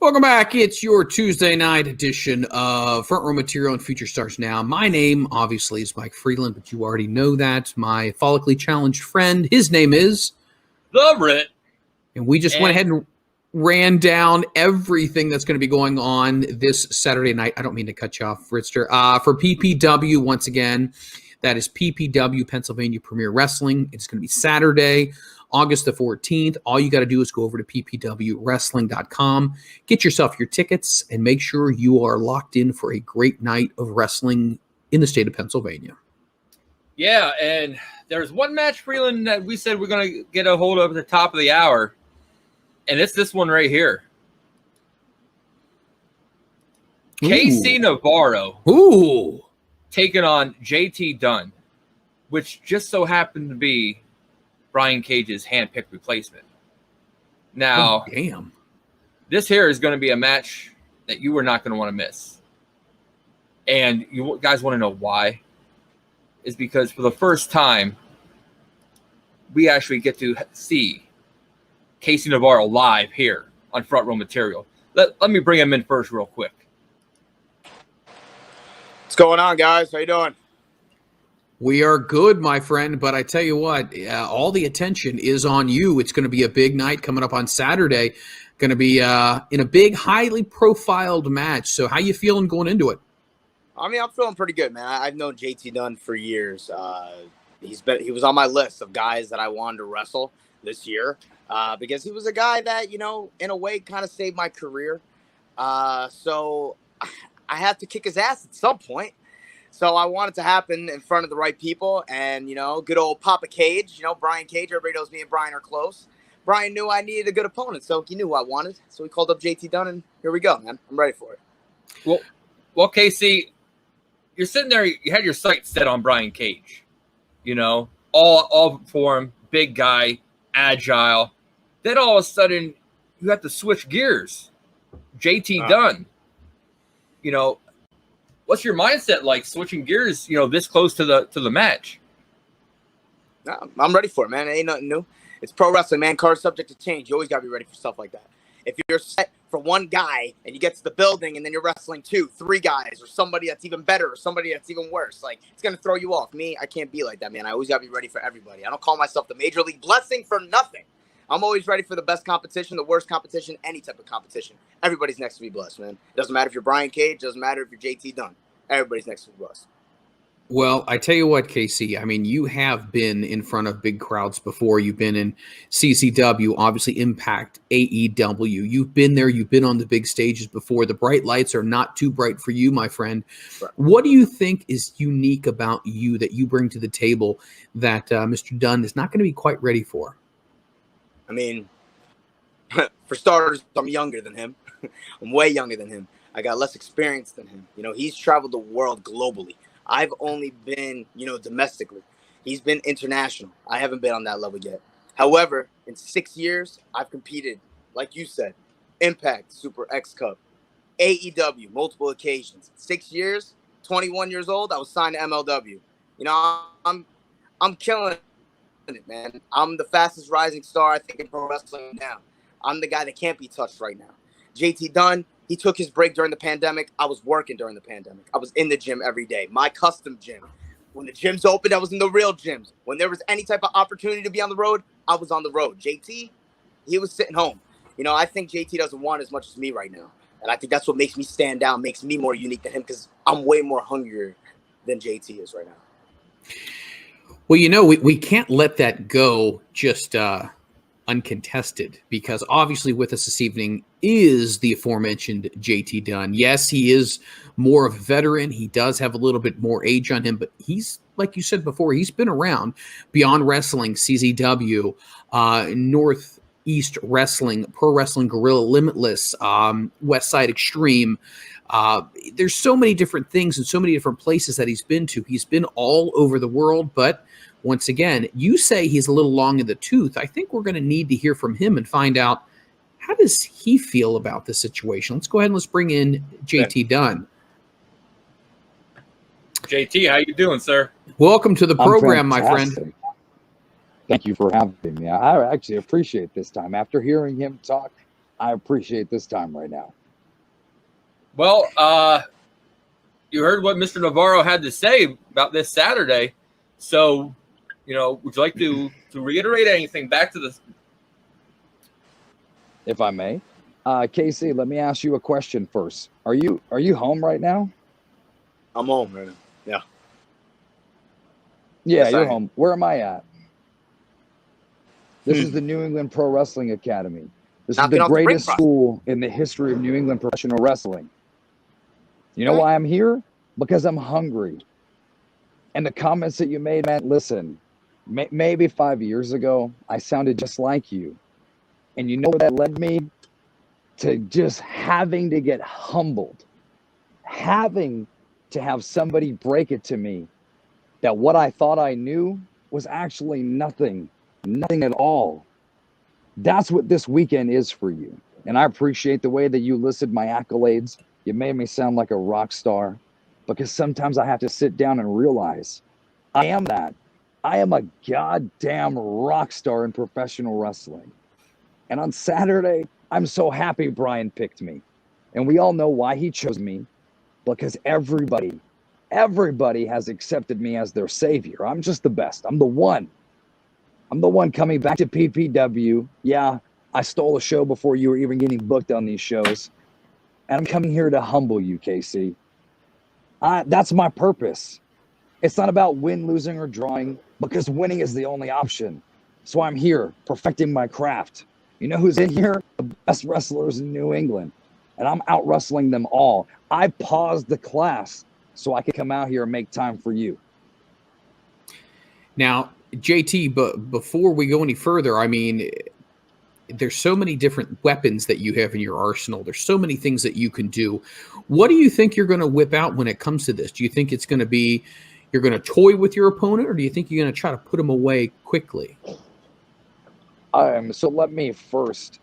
Welcome back. It's your Tuesday night edition of Front Row Material and Future Stars Now. My name, obviously, is Mike Freland, but you already know that. My follically challenged friend, his name is... The Ritt. And we just went ahead and ran down everything that's going to be going on this Saturday night. I don't mean to cut you off, Ritster. For PPW, once again, that is PPW, Pennsylvania Premier Wrestling. It's going to be Saturday, August the 14th. All you got to do is go over to ppwwrestling.com, get yourself your tickets, and make sure you are locked in for a great night of wrestling in the state of Pennsylvania. Yeah, and there's one match, Freland, that we said we're going to get a hold of at the top of the hour, and it's this one right here. Ooh. KC Navarro taking on JT Dunn, which just so happened to be Brian Cage's hand-picked replacement. Now, this here is going to be a match that you are not going to want to miss. And you guys want to know why? Is because for the first time, we actually get to see KC Navarro live here on Front Row Material. Let me bring him in first real quick. What's going on, guys? How you doing? We are good, my friend, but I tell you what, all the attention is on you. It's going to be a big night coming up on Saturday. Going to be in a big, highly profiled match. So how you feeling going into it? I mean, I'm feeling pretty good, man. I've known JT Dunn for years. He was on my list of guys that I wanted to wrestle this year because he was a guy that, you know, in a way kind of saved my career. So I have to kick his ass at some point. So I want it to happen in front of the right people. And, you know, good old Papa Cage, you know, Brian Cage. Everybody knows me and Brian are close. Brian knew I needed a good opponent, so he knew who I wanted. So he called up JT Dunn, and here we go, man. I'm ready for it. Well, KC, you're sitting there, you had your sights set on Brian Cage. You know, all for him, big guy, agile. Then all of a sudden, you have to switch gears. JT Dunn. You know, what's your mindset like switching gears, you know, this close to the match? I'm ready for it, man. It ain't nothing new. It's pro wrestling, man. Card's subject to change. You always got to be ready for stuff like that. If you're set for one guy and you get to the building and then you're wrestling 2, 3 guys or somebody that's even better or somebody that's even worse, like, it's going to throw you off. Me, I can't be like that, man. I always got to be ready for everybody. I don't call myself the Major League Blessing for nothing. I'm always ready for the best competition, the worst competition, any type of competition. Everybody's next to be blessed, man. It doesn't matter if you're Brian Cage. It doesn't matter if you're JT Dunn. Everybody's next to be blessed. Well, I tell you what, KC, I mean, you have been in front of big crowds before. You've been in CCW, obviously Impact, AEW. You've been there. You've been on the big stages before. The bright lights are not too bright for you, my friend. Right. What do you think is unique about you that you bring to the table that Mr. Dunn is not going to be quite ready for? I mean, for starters, I'm younger than him. I'm way younger than him. I got less experience than him. You know, he's traveled the world globally. I've only been, you know, domestically. He's been international. I haven't been on that level yet. However, in 6 years, I've competed, like you said, Impact, Super X Cup, AEW, multiple occasions. 6 years, 21 years old, I was signed to MLW. You know, I'm killing it, man. I'm the fastest rising star, I think, in pro wrestling now. I'm the guy that can't be touched right now. JT Dunn, he took his break during the pandemic. I was working during the pandemic. I was in the gym every day, my custom gym. When the gyms opened, I was in the real gyms. When there was any type of opportunity to be on the road, I was on the road. JT, he was sitting home. You know, I think JT doesn't want as much as me right now. And I think that's what makes me stand out, makes me more unique than him, because I'm way more hungrier than JT is right now. Well, you know, we can't let that go just uncontested, because obviously with us this evening is the aforementioned JT Dunn. Yes, he is more of a veteran. He does have a little bit more age on him, but he's, like you said before, he's been around Beyond Wrestling, CZW, Northeast Wrestling, Pro Wrestling Guerrilla Limitless, West Side Extreme. There's so many different things and so many different places that he's been to. He's been all over the world, but once again, you say he's a little long in the tooth. I think we're going to need to hear from him and find out, how does he feel about the situation? Let's go ahead and let's bring in JT Dunn. JT, how you doing, sir? Welcome to the program, my friend. Thank you for having me. I actually appreciate this time. After hearing him talk, I appreciate this time right now. Well, you heard what Mr. Navarro had to say about this Saturday. So, would you like to reiterate anything back to this? If I may. Casey, let me ask you a question first. Are you home right now? I'm home right now. Yeah. Yeah, Yes, you're I am. home. Where am I at? This is the New England Pro Wrestling Academy. This Knocking is the off the ring greatest process. school in the history of New England professional wrestling. You know why I'm here? Because I'm hungry. And the comments that you made, man, listen, maybe 5 years ago, I sounded just like you. And you know where that led me? To just having to get humbled, having to have somebody break it to me that what I thought I knew was actually nothing at all. That's what this weekend is for you. And I appreciate the way that you listed my accolades. You made me sound like a rock star, because sometimes I have to sit down and realize I am that. I am a goddamn rock star in professional wrestling. And on Saturday, I'm so happy Brian picked me. And we all know why he chose me, because everybody has accepted me as their savior. I'm just the best. I'm the one. I'm the one coming back to PPW. Yeah, I stole a show before you were even getting booked on these shows. And I'm coming here to humble you, Casey. That's my purpose. It's not about win, losing, or drawing, because winning is the only option. So I'm here perfecting my craft. You know who's in here? The best wrestlers in New England. And I'm out wrestling them all. I paused the class so I could come out here and make time for you. Now, JT, but before we go any further, I mean, there's so many different weapons that you have in your arsenal. There's so many things that you can do. What do you think you're going to whip out when it comes to this? Do you think it's going to be, you're going to toy with your opponent, or do you think you're going to try to put him away quickly? So let me first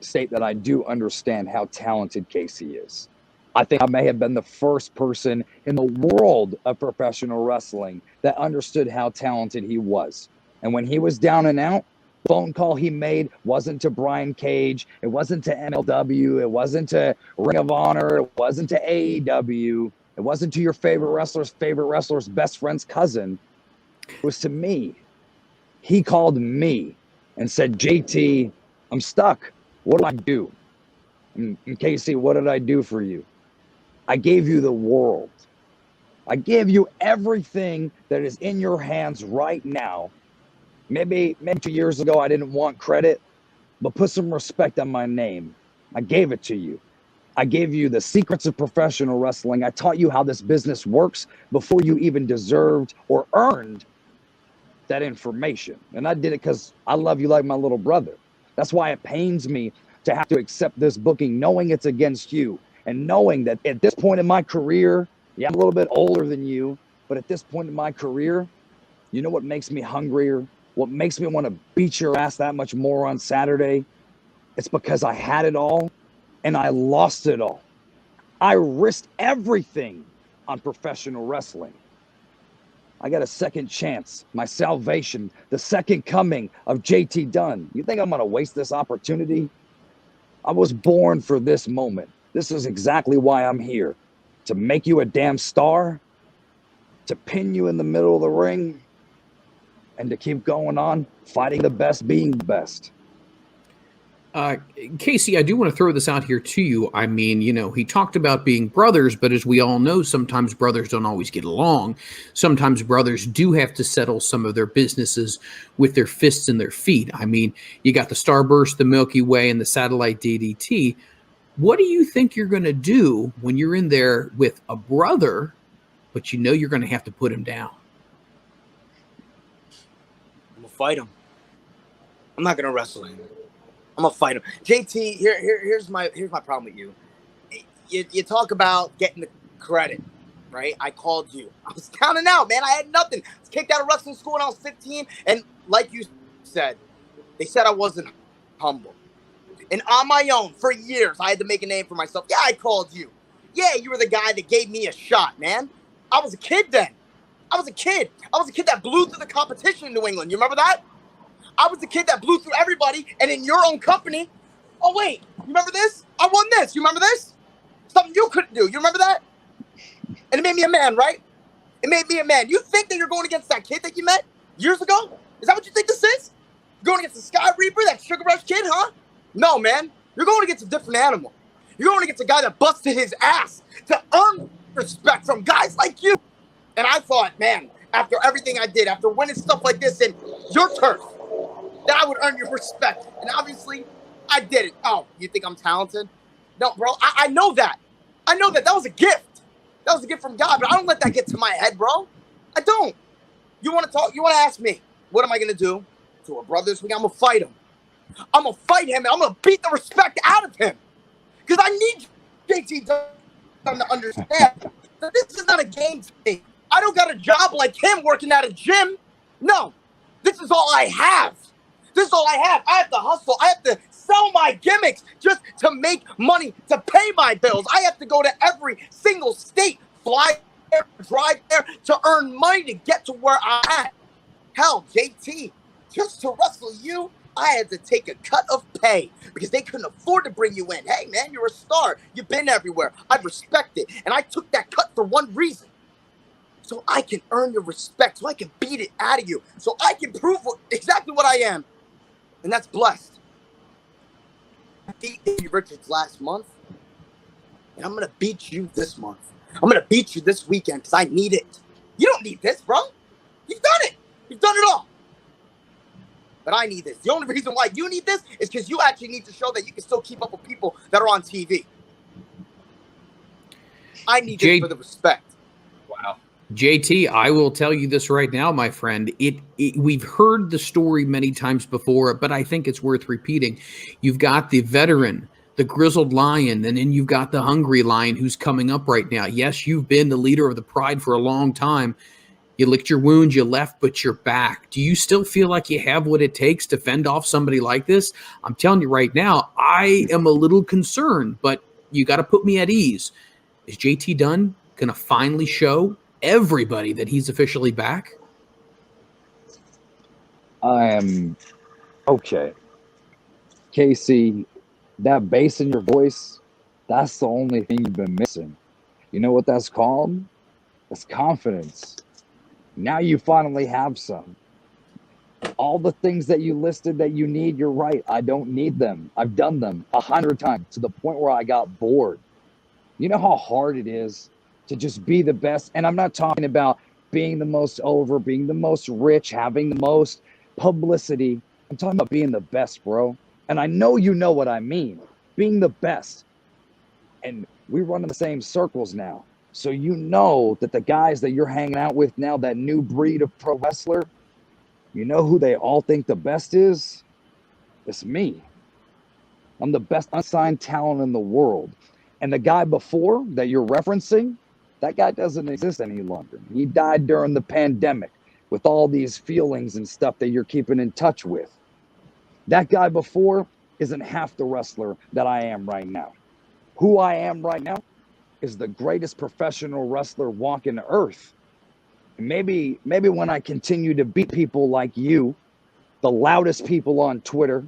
state that I do understand how talented Casey is. I think I may have been the first person in the world of professional wrestling that understood how talented he was. And when he was down and out, the phone call he made wasn't to Brian Cage. It wasn't to MLW. It wasn't to Ring of Honor. It wasn't to AEW. It wasn't to your favorite wrestler's best friend's cousin. It was to me. He called me and said, JT, I'm stuck. What do I do? And Casey, what did I do for you? I gave you the world. I gave you everything that is in your hands right now. Maybe 2 years ago I didn't want credit, but put some respect on my name. I gave it to you. I gave you the secrets of professional wrestling. I taught you how this business works before you even deserved or earned that information. And I did it because I love you like my little brother. That's why it pains me to have to accept this booking, knowing it's against you, and knowing that at this point in my career, yeah, I'm a little bit older than you, but at this point in my career, you know what makes me hungrier? What makes me want to beat your ass that much more on Saturday? It's because I had it all and I lost it all. I risked everything on professional wrestling. I got a second chance, my salvation, the second coming of JT Dunn. You think I'm going to waste this opportunity? I was born for this moment. This is exactly why I'm here. To make you a damn star, to pin you in the middle of the ring, and to keep going on, fighting the best, being the best. Casey, I do want to throw this out here to you. I mean, he talked about being brothers, but as we all know, sometimes brothers don't always get along. Sometimes brothers do have to settle some of their businesses with their fists and their feet. I mean, you got the Starburst, the Milky Way, and the Satellite DDT. What do you think you're going to do when you're in there with a brother, but you're going to have to put him down? I'm going to fight him. I'm not going to wrestle him. I'm gonna fight him. JT, here's my problem with you. You talk about getting the credit, right? I called you. I was down and out, man. I had nothing. I was kicked out of wrestling school when I was 15, and like you said, they said I wasn't humble. And on my own, for years, I had to make a name for myself. Yeah, I called you. Yeah, you were the guy that gave me a shot, man. I was a kid then. I was a kid that blew through the competition in New England. You remember that? I was the kid that blew through everybody, and in your own company. Oh, wait. You remember this? I won this. You remember this? Something you couldn't do. You remember that? And it made me a man, right? It made me a man. You think that you're going against that kid that you met years ago? Is that what you think this is? You're going against the Sky Reaper, that Sugar Rush kid, huh? No, man. You're going against a different animal. You're going against a guy that busted his ass to earn respect from guys like you. And I thought, man, after everything I did, after winning stuff like this in your turf, that I would earn your respect. And obviously, I did it. Oh, you think I'm talented? No, bro. I know that. I know that. That was a gift. That was a gift from God, but I don't let that get to my head, bro. I don't. You want to talk? You want to ask me, what am I going to do to a brother this week? I'm going to fight him. I'm going to fight him, and I'm going to beat the respect out of him. Because I need JT Dunn to understand that this is not a game to me. I don't got a job like him working at a gym. No. This is all I have. This is all I have. I have to hustle. I have to sell my gimmicks just to make money, to pay my bills. I have to go to every single state, fly there, drive there to earn money to get to where I'm at. Hell, JT, just to wrestle you, I had to take a cut of pay because they couldn't afford to bring you in. Hey, man, you're a star. You've been everywhere. I respect it. And I took that cut for one reason. So I can earn your respect, so I can beat it out of you, so I can prove exactly what I am. And that's blessed. I beat Davey Richards last month, and I'm going to beat you this month. I'm going to beat you this weekend because I need it. You don't need this, bro. You've done it. You've done it all. But I need this. The only reason why you need this is because you actually need to show that you can still keep up with people that are on TV. I need this for the respect. Wow. JT, I will tell you this right now, my friend. We've heard the story many times before, but I think it's worth repeating. You've got the veteran, the grizzled lion, and then you've got the hungry lion who's coming up right now. Yes, you've been the leader of the Pride for a long time. You licked your wounds, you left, but you're back. Do you still feel like you have what it takes to fend off somebody like this? I'm telling you right now, I am a little concerned, but you got to put me at ease. Is JT Dunn going to finally show everybody that he's officially back? I am okay. Casey, that bass in your voice, that's the only thing you've been missing. You know what that's called? That's confidence. Now you finally have some. All the things that you listed that you need, you're right. I don't need them. I've done them 100 times to the point where I got bored. You know how hard it is to just be the best? And I'm not talking about being the most over, being the most rich, having the most publicity. I'm talking about being the best, bro. And I know you know what I mean. Being the best. And we run in the same circles now. So you know that the guys that you're hanging out with now, that new breed of pro wrestler, you know who they all think the best is? It's me. I'm the best unsigned talent in the world. And the guy before that you're referencing, that guy doesn't exist any longer. He died during the pandemic with all these feelings and stuff that you're keeping in touch with. That guy before isn't half the wrestler that I am right now. Who I am right now is the greatest professional wrestler walking the earth. And maybe when I continue to beat people like you, the loudest people on Twitter,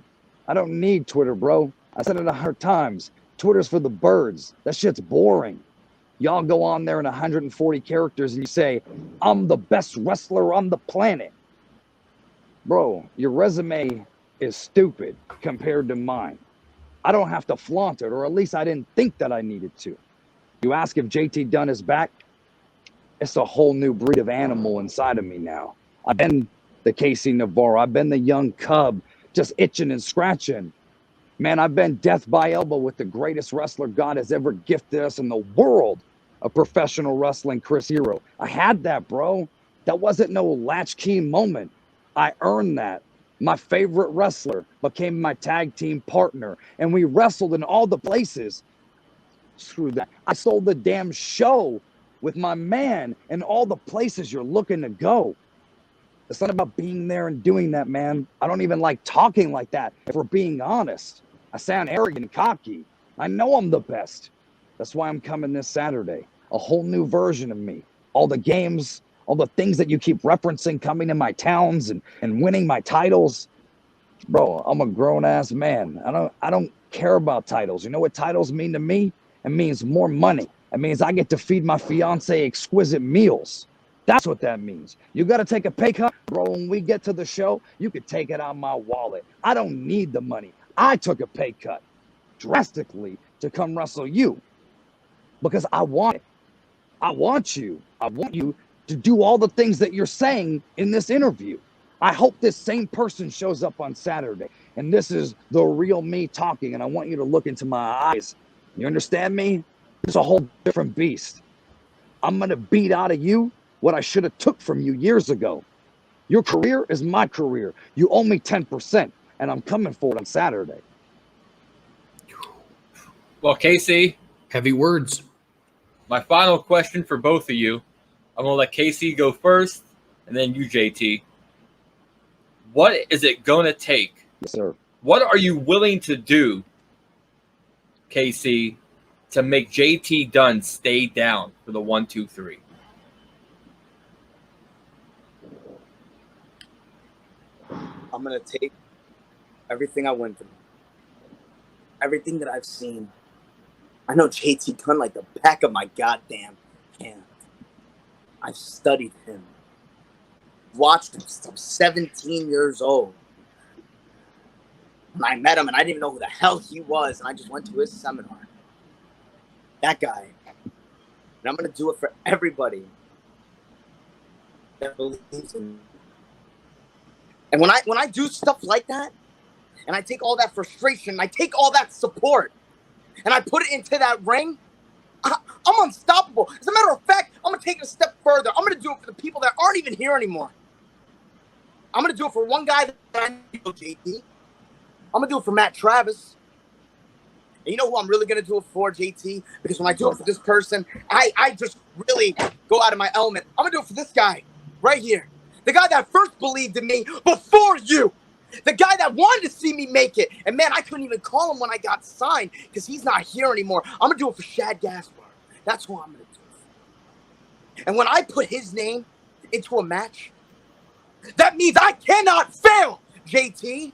I don't need Twitter, bro. I said it 100 times. Twitter's for the birds. That shit's boring. Y'all go on there in 140 characters and you say, I'm the best wrestler on the planet. Bro, your resume is stupid compared to mine. I don't have to flaunt it, or at least I didn't think that I needed to. You ask if JT Dunn is back, it's a whole new breed of animal inside of me now. I've been the Casey Navarro. I've been the young cub just itching and scratching. Man, I've been death by elbow with the greatest wrestler God has ever gifted us in the world of professional wrestling, Chris Hero. I had that, bro. That wasn't no latchkey moment. I earned that. My favorite wrestler became my tag team partner, and we wrestled in all the places. Screw that. I sold the damn show with my man in all the places you're looking to go. It's not about being there and doing that, man. I don't even like talking like that, if we're being honest. I sound arrogant and cocky. I know I'm the best. That's why I'm coming this Saturday. A whole new version of me. All the games, all the things that you keep referencing, coming to my towns and winning my titles. Bro, I'm a grown-ass man. I don't care about titles. You know what titles mean to me? It means more money. It means I get to feed my fiance exquisite meals. That's what that means. You got to take a pay cut, bro. When we get to the show, you could take it out of my wallet. I don't need the money. I took a pay cut drastically to come wrestle you because I want it. I want you to do all the things that you're saying in this interview. I hope this same person shows up on Saturday, and this is the real me talking, and I want you to look into my eyes. You understand me? It's a whole different beast. I'm going to beat out of you what I should have took from you years ago. Your career is my career. You owe me 10%, and I'm coming for it on Saturday. Well, Casey. Heavy words. My final question for both of you. I'm going to let Casey go first, and then you, JT. What is it going to take? Yes, sir. What are you willing to do, Casey, to make JT Dunn stay down for the 1, 2, 3? I'm going to take everything I went through, everything that I've seen. I know JT Dunn like the back of my goddamn hand. I've studied him, watched him since I'm 17 years old. When I met him and I didn't even know who the hell he was, and I just went to his seminar. That guy. And I'm going to do it for everybody that believes in me. And when I do stuff like that, and I take all that frustration, I take all that support, and I put it into that ring, I'm unstoppable. As a matter of fact, I'm going to take it a step further. I'm going to do it for the people that aren't even here anymore. I'm going to do it for one guy that I know, JT. I'm going to do it for Matt Travis. And you know who I'm really going to do it for, JT? Because when I do it for this person, I just really go out of my element. I'm going to do it for this guy right here. The guy that first believed in me before you. The guy that wanted to see me make it. And, man, I couldn't even call him when I got signed because he's not here anymore. I'm going to do it for Shad Gaspar. That's who I'm going to do it for. And when I put his name into a match, that means I cannot fail, JT.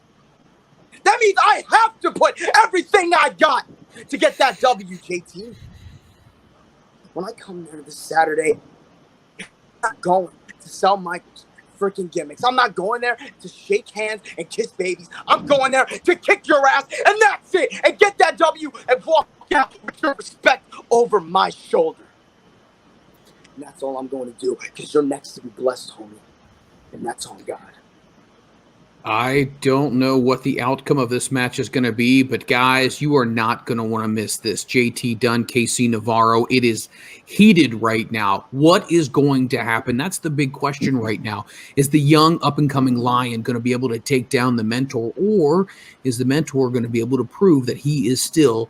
That means I have to put everything I got to get that W, JT. When I come there this Saturday, I'm not going to sell my freaking gimmicks. I'm not going there to shake hands and kiss babies. I'm going there to kick your ass, and that's it. And get that W and walk out with your respect over my shoulder. And that's all I'm going to do, because you're next to be blessed, homie. And that's on God. I don't know what the outcome of this match is going to be, but guys, you are not going to want to miss this. JT Dunn, KC Navarro, it is heated right now. What is going to happen? That's the big question right now. Is the young up-and-coming Lion going to be able to take down the mentor, or is the mentor going to be able to prove that he is still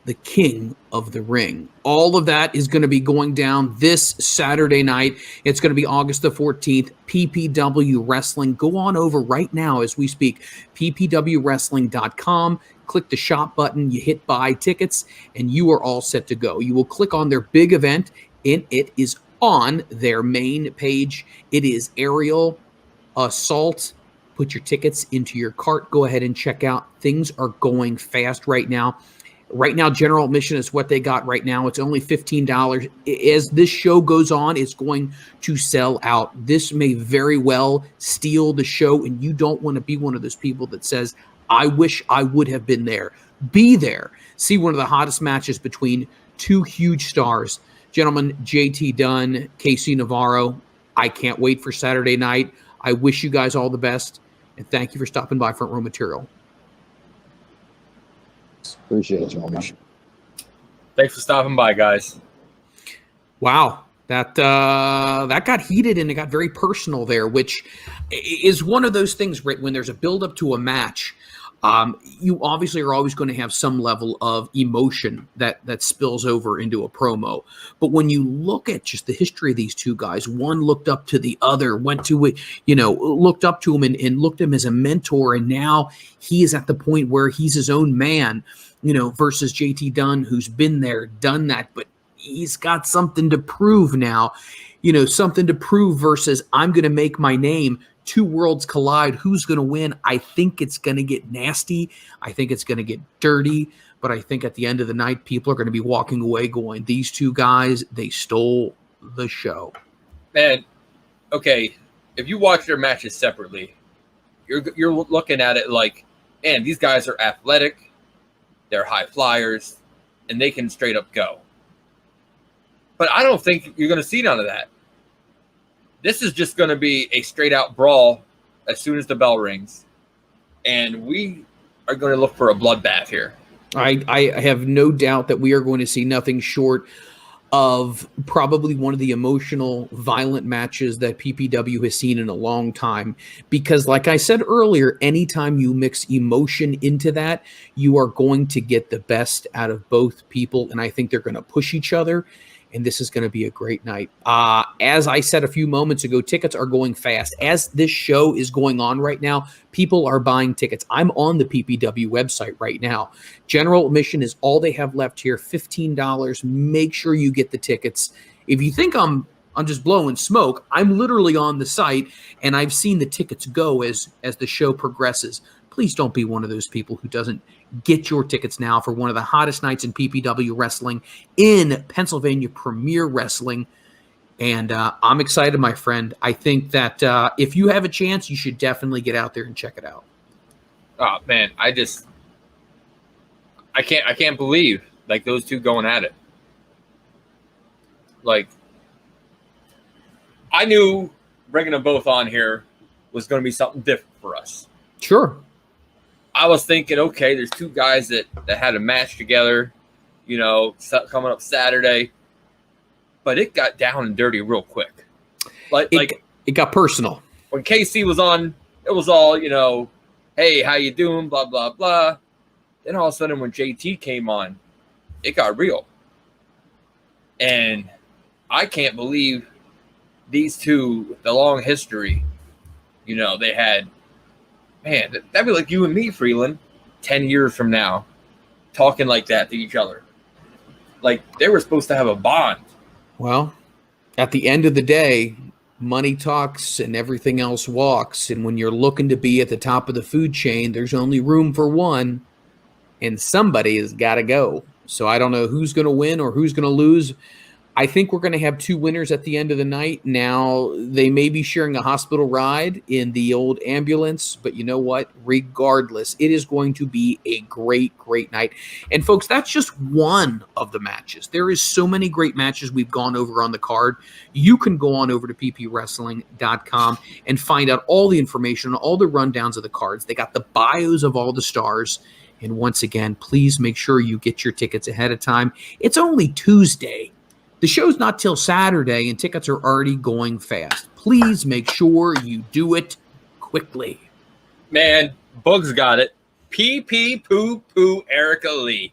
the king of the ring? All of that is going to be going down this Saturday night. It's going to be August the 14th, PPW Wrestling. Go on over right now as we speak, ppwwrestling.com. Click the shop button, you hit buy tickets, and you are all set to go. You will click on their big event, and it is on their main page. It is Aerial Assault. Put your tickets into your cart. Go ahead and check out. Things are going fast right now. Right now, general admission is what they got right now. It's only $15. As this show goes on, it's going to sell out. This may very well steal the show, and you don't want to be one of those people that says, I wish I would have been there. Be there. See one of the hottest matches between two huge stars. Gentlemen, JT Dunn, KC Navarro, I can't wait for Saturday night. I wish you guys all the best, and thank you for stopping by Front Row Material. Appreciate you, man. Thanks for stopping by, guys. Wow. That got heated and it got very personal there, which is one of those things, Ritt, when there's a build-up to a match, you obviously are always going to have some level of emotion that spills over into a promo. But when you look at just the history of these two guys, one looked up to the other, looked up to him and looked at him as a mentor, and now he is at the point where he's his own man, versus JT Dunn, who's been there, done that, but he's got something to prove now, something to prove versus I'm going to make my name two worlds collide. Who's going to win? I think it's going to get nasty. I think it's going to get dirty. But I think at the end of the night, people are going to be walking away going, these two guys, they stole the show. Man, okay, if you watch their matches separately, you're looking at it like, man, these guys are athletic, they're high flyers, and they can straight up go. But I don't think you're going to see none of that. This is just going to be a straight out brawl as soon as the bell rings. And we are going to look for a bloodbath here. I have no doubt that we are going to see nothing short of probably one of the emotional, violent matches that PPW has seen in a long time. Because like I said earlier, anytime you mix emotion into that, you are going to get the best out of both people. And I think they're going to push each other. And this is going to be a great night. As I said a few moments ago, tickets are going fast. As this show is going on right now, people are buying tickets. I'm on the PPW website right now. General admission is all they have left here, $15. Make sure you get the tickets. If you think I'm just blowing smoke, I'm literally on the site, and I've seen the tickets go as the show progresses. Please don't be one of those people who doesn't get your tickets now for one of the hottest nights in PPW wrestling, in Pennsylvania Premier Wrestling. And I'm excited, my friend. I think that if you have a chance, you should definitely get out there and check it out. Oh man, I can't believe like those two going at it. Like, I knew bringing them both on here was going to be something different for us. Sure. I was thinking, okay, there's two guys that had a match together, you know, coming up Saturday, but it got down and dirty real quick. It got personal. When KC was on, it was all, you know, hey, how you doing, blah, blah, blah. Then all of a sudden when JT came on, it got real. And I can't believe these two, with the long history, you know, they had. Man, that'd be like you and me, Freland, 10 years from now, talking like that to each other. Like, they were supposed to have a bond. Well, at the end of the day, money talks and everything else walks. And when you're looking to be at the top of the food chain, there's only room for one, and somebody has got to go. So I don't know who's going to win or who's going to lose. I think we're going to have two winners at the end of the night. Now, they may be sharing a hospital ride in the old ambulance, but you know what? Regardless, it is going to be a great, great night. And folks, that's just one of the matches. There is so many great matches we've gone over on the card. You can go on over to ppwrestling.com and find out all the information, all the rundowns of the cards. They got the bios of all the stars. And once again, please make sure you get your tickets ahead of time. It's only Tuesday. The show's not till Saturday, and tickets are already going fast. Please make sure you do it quickly. Man, Bugs got it. Pee poo poo Erica Lee.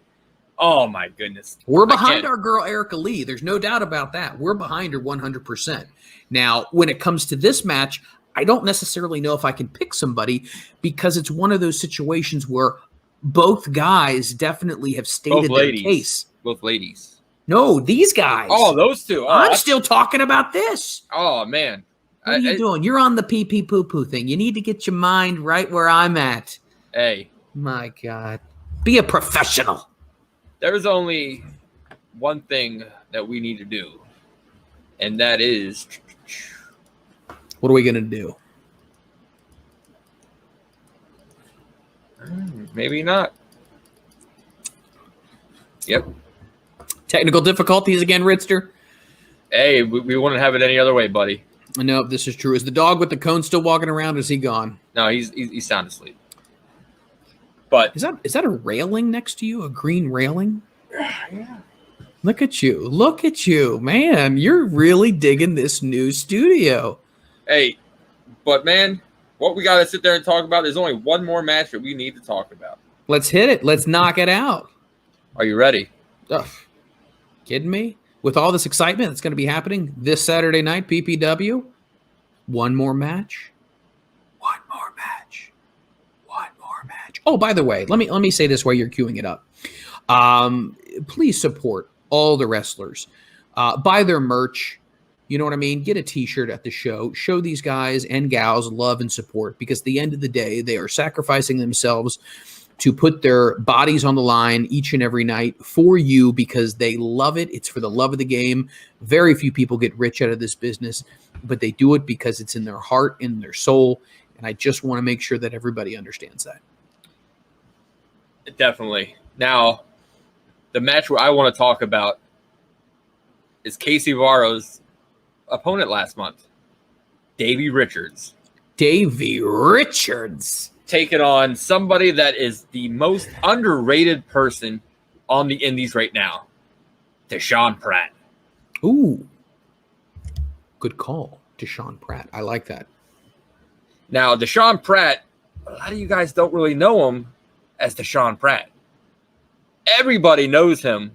Oh, my goodness. We're behind our girl Erica Lee. There's no doubt about that. We're behind her 100%. Now, when it comes to this match, I don't necessarily know if I can pick somebody because it's one of those situations where both guys definitely have stated their case. Both ladies. No, these guys. Oh, those two. Oh, I'm still talking about this. Oh, man. What are you doing? You're on the pee poo poo thing. You need to get your mind right where I'm at. Hey. My God. Be a professional. There's only one thing that we need to do, and that is... What are we going to do? Maybe not. Yep. Technical difficulties again, Ritster? Hey, we wouldn't have it any other way, buddy. No, this is true. Is the dog with the cone still walking around, or is he gone? No, he's sound asleep. But is that a railing next to you? A green railing? Yeah. Look at you. Look at you. Man, you're really digging this new studio. Hey, but man, what we got to sit there and talk about, there's only one more match that we need to talk about. Let's hit it. Let's knock it out. Are you ready? Ugh. Kidding me? With all this excitement that's going to be happening this Saturday night, PPW, one more match. One more match. One more match. Oh, by the way, let me say this while you're queuing it up. Please support all the wrestlers. Buy their merch. You know what I mean? Get a t-shirt at the show. Show these guys and gals love and support, because at the end of the day, they are sacrificing themselves to put their bodies on the line each and every night for you, because they love it. It's for the love of the game. Very few people get rich out of this business, but they do it because it's in their heart, in their soul. And I just want to make sure that everybody understands that. Definitely. Now, the match where I want to talk about is Casey Navarro's opponent last month, Davey Richards. Davey Richards taking on somebody that is the most underrated person on the indies right now, Deshaun Pratt. Ooh, good call, Deshaun Pratt. I like that. Now, Deshaun Pratt, a lot of you guys don't really know him as Deshaun Pratt. Everybody knows him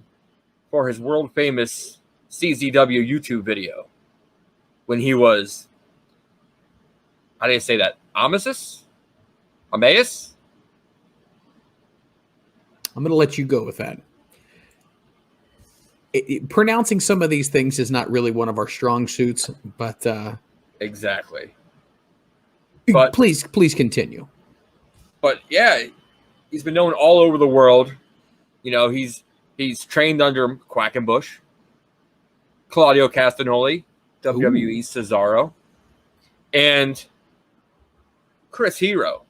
for his world-famous CZW YouTube video when he was, how do you say that, Amaeus? I'm going to let you go with that. Pronouncing some of these things is not really one of our strong suits, but exactly. But please continue. But yeah, he's been known all over the world. You know, he's trained under Quackenbush, Claudio Castagnoli, WWE Cesaro, and Chris Hero.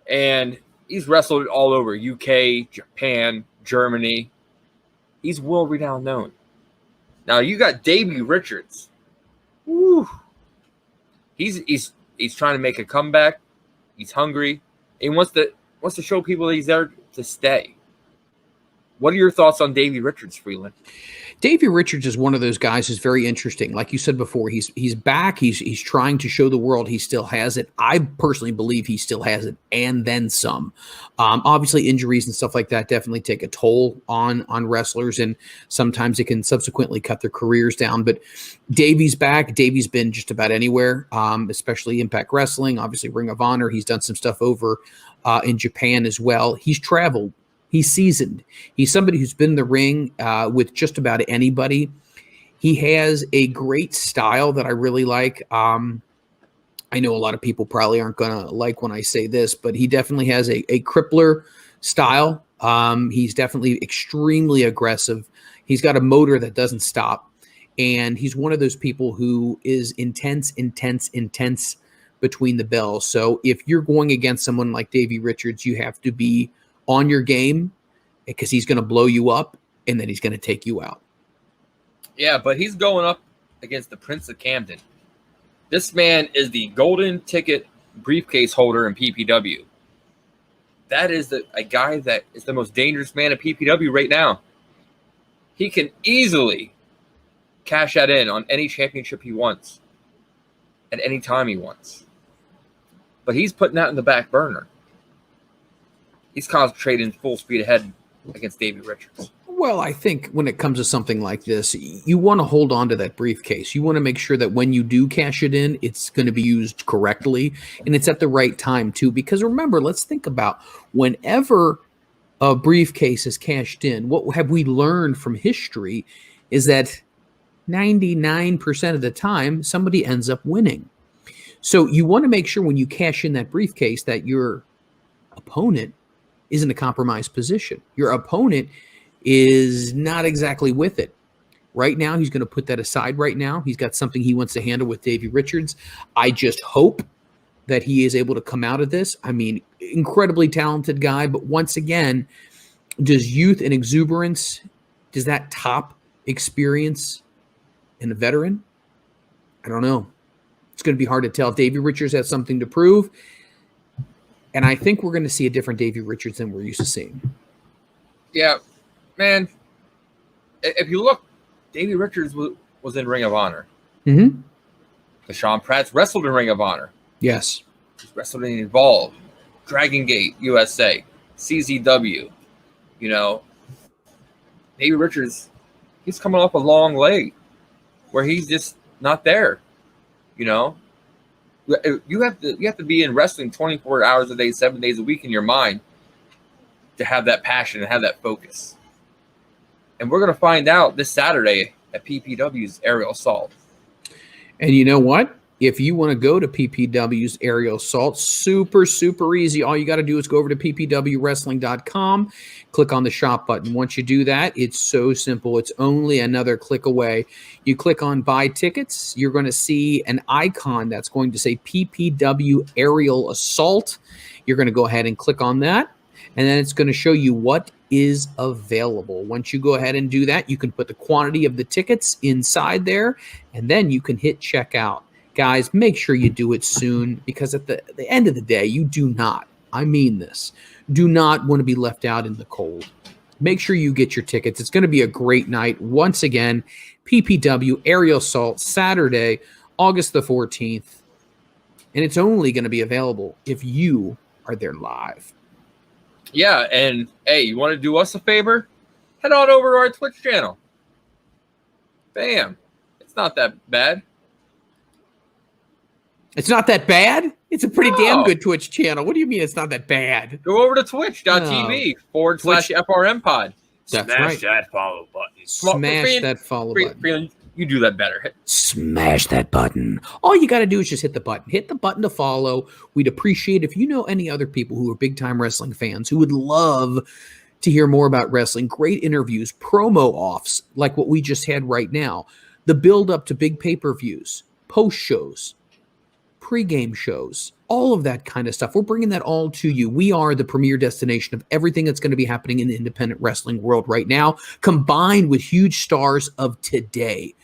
And he's wrestled all over UK, Japan, Germany. He's world-renowned known. Now you got Davey Richards. Woo. He's trying to make a comeback. He's hungry. He wants to show people that he's there to stay. What are your thoughts on Davey Richards, Freland? Davey Richards is one of those guys who's very interesting. Like you said before, he's back. He's trying to show the world he still has it. I personally believe he still has it, and then some. Obviously, injuries and stuff like that definitely take a toll on wrestlers, and sometimes it can subsequently cut their careers down. But Davey's back. Davey's been just about anywhere, especially Impact Wrestling, obviously Ring of Honor. He's done some stuff over in Japan as well. He's traveled. He's seasoned. He's somebody who's been in the ring with just about anybody. He has a great style that I really like. I know a lot of people probably aren't going to like when I say this, but he definitely has a crippler style. He's definitely extremely aggressive. He's got a motor that doesn't stop. And he's one of those people who is intense between the bells. So if you're going against someone like Davey Richards, you have to be on your game, because he's going to blow you up and then he's going to take you out. Yeah, but he's going up against the Prince of Camden. This man is the golden ticket briefcase holder in PPW. That is a guy that is the most dangerous man in PPW right now. He can easily cash that in on any championship he wants at any time he wants. But he's putting that in the back burner. He's concentrating full speed ahead against Davey Richards. Well, I think when it comes to something like this, you want to hold on to that briefcase. You want to make sure that when you do cash it in, it's going to be used correctly, and it's at the right time too. Because remember, let's think about whenever a briefcase is cashed in, what have we learned from history is that 99% of the time, somebody ends up winning. So you want to make sure when you cash in that briefcase that your opponent is in a compromised position. Your opponent is not exactly with it. Right now, he's going to put that aside right now. He's got something he wants to handle with Davey Richards. I just hope that he is able to come out of this. I mean, incredibly talented guy, but once again, does youth and exuberance, does that top experience in a veteran? I don't know. It's going to be hard to tell. Davey Richards has something to prove. And I think we're going to see a different Davey Richards than we're used to seeing. Yeah, man. If you look, Davey Richards was in Ring of Honor. Mm-hmm. Deshaun Pratt's wrestled in Ring of Honor. Yes. He's wrestled in Evolve, Dragon Gate, USA, CZW. You know, Davey Richards, he's coming off a long leg where he's just not there. You know, you have to be in wrestling 24 hours a day, 7 days a week in your mind to have that passion and have that focus. And we're going to find out this Saturday at PPW's Aerial Assault. And you know what? If you want to go to PPW's Aerial Assault, super, super easy. All you got to do is go over to ppwwrestling.com, click on the shop button. Once you do that, it's so simple. It's only another click away. You click on buy tickets. You're going to see an icon that's going to say PPW Aerial Assault. You're going to go ahead and click on that, and then it's going to show you what is available. Once you go ahead and do that, you can put the quantity of the tickets inside there, and then you can hit checkout. Guys, make sure you do it soon, because at the end of the day, you do not, I mean this, do not want to be left out in the cold. Make sure you get your tickets. It's going to be a great night. Once again, PPW Aerial Assault, Saturday, August the 14th. And it's only going to be available if you are there live. Yeah, and hey, you want to do us a favor? Head on over to our Twitch channel. Bam. It's not that bad. It's not that bad? It's a pretty damn good Twitch channel. What do you mean it's not that bad? Go over to twitch.tv/FRM pod. That's Smash right. that follow button. Smash that follow button. Freland, you do that better. Smash that button. All you got to do is just hit the button. Hit the button to follow. We'd appreciate if you know any other people who are big-time wrestling fans who would love to hear more about wrestling, great interviews, promo offs like what we just had right now, the build-up to big pay-per-views, post-shows, pre-game shows, all of that kind of stuff. We're bringing that all to you. We are the premier destination of everything that's going to be happening in the independent wrestling world right now, combined with huge stars of today.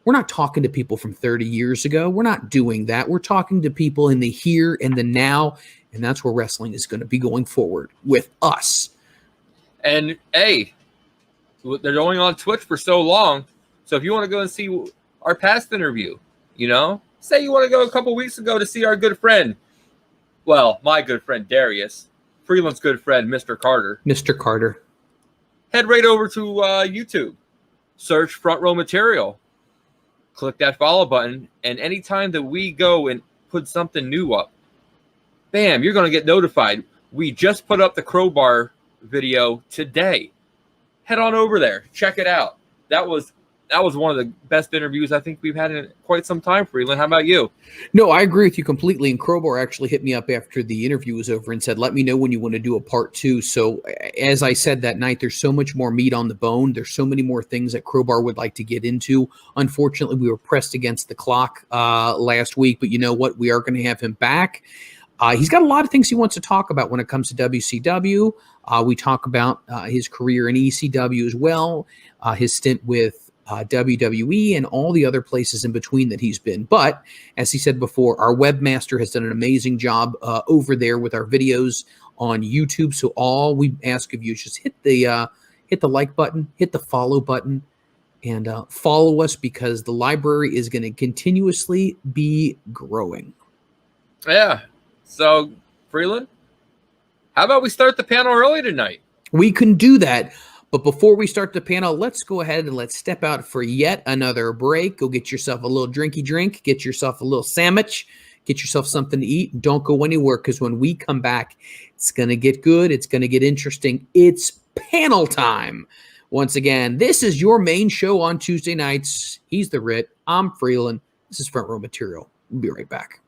We're not talking to people from 30 years ago. We're not doing that. We're talking to people in the here and the now, and that's where wrestling is going to be going forward with us. And hey, they're going on Twitch for so long, so if you want to go and see our past interview, you know, say you want to go a couple weeks ago to see our good friend, well, my good friend Darius, Freeland's good friend, Mr. Carter. Mr. Carter. Head right over to YouTube, search Front Row Material, click that follow button, and anytime that we go and put something new up, bam, you're going to get notified. We just put up the Crowbar video today. Head on over there. Check it out. That was one of the best interviews I think we've had in quite some time, Freeland. How about you? No, I agree with you completely. And Crowbar actually hit me up after the interview was over and said, let me know when you want to do a part 2. So as I said that night, there's so much more meat on the bone. There's so many more things that Crowbar would like to get into. Unfortunately, we were pressed against the clock last week, but you know what? We are going to have him back. He's got a lot of things he wants to talk about when it comes to WCW. We talk about his career in ECW as well, his stint with WWE and all the other places in between that he's been. But as he said before, our webmaster has done an amazing job over there with our videos on YouTube. So all we ask of you is just hit the like button, hit the follow button, and follow us, because the library is going to continuously be growing. Yeah. So, Freeland, how about we start the panel early tonight? We can do that. But before we start the panel, let's go ahead and let's step out for yet another break. Go get yourself a little drinky drink, get yourself a little sandwich, get yourself something to eat. Don't go anywhere, because when we come back, it's going to get good. It's going to get interesting. It's panel time. Once again, this is your main show on Tuesday nights. He's the Ritt. I'm Freeland. This is Front Row Material. We'll be right back.